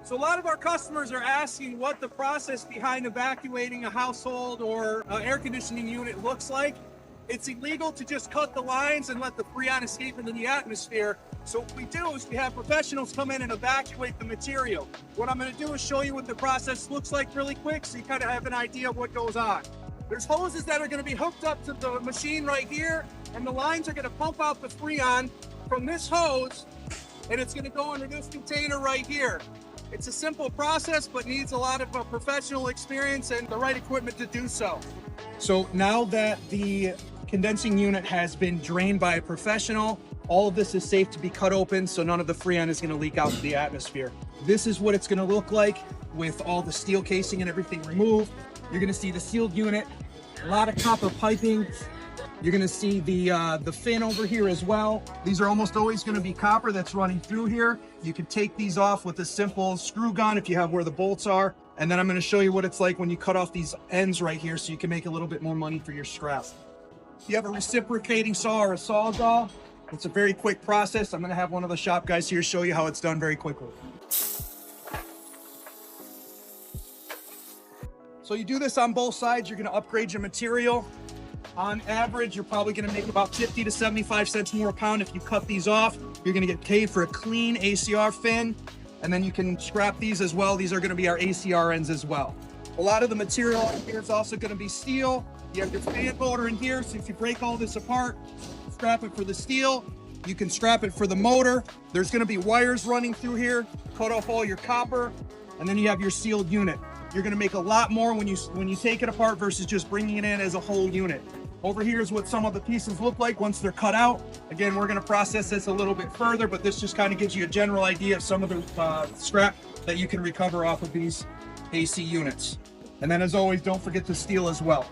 So a lot of our customers are asking what the process behind evacuating a household or air conditioning unit looks like. It's illegal to just cut the lines and let the Freon escape into the atmosphere. So what we do is we have professionals come in and evacuate the material. What I'm going to do is show you what the process looks like really quick so you kind of have an idea of what goes on. There's hoses that are going to be hooked up to the machine right here, and the lines are going to pump out the Freon from this hose, and it's going to go into this container right here. It's a simple process, but needs a lot of professional experience and the right equipment to do so. So now that the condensing unit has been drained by a professional, all of this is safe to be cut open, so none of the Freon is going to leak out to the atmosphere. This is what it's going to look like with all the steel casing and everything removed. You're going to see the sealed unit, a lot of copper piping. You're going to see the fin over here as well. These are almost always going to be copper that's running through here. You can take these off with a simple screw gun if you have where the bolts are. And then I'm going to show you what it's like when you cut off these ends right here so you can make a little bit more money for your scrap. If you have a reciprocating saw or a sawzall, it's a very quick process. I'm going to have one of the shop guys here show you how it's done very quickly. So you do this on both sides. You're going to upgrade your material. On average, you're probably going to make about 50 to 75 cents more a pound. If you cut these off, you're going to get paid for a clean ACR fin. And then you can scrap these as well. These are going to be our ACR ends as well. A lot of the material in here is also going to be steel. You have your fan motor in here, so if you break all this apart, scrap it for the steel. You can scrap it for the motor. There's going to be wires running through here, cut off all your copper, and then you have your sealed unit. You're going to make a lot more when you take it apart versus just bringing it in as a whole unit. Over here is what some of the pieces look like once they're cut out. Again, we're going to process this a little bit further, but this just kind of gives you a general idea of some of the scrap that you can recover off of these AC units. And then as always, don't forget the steel as well.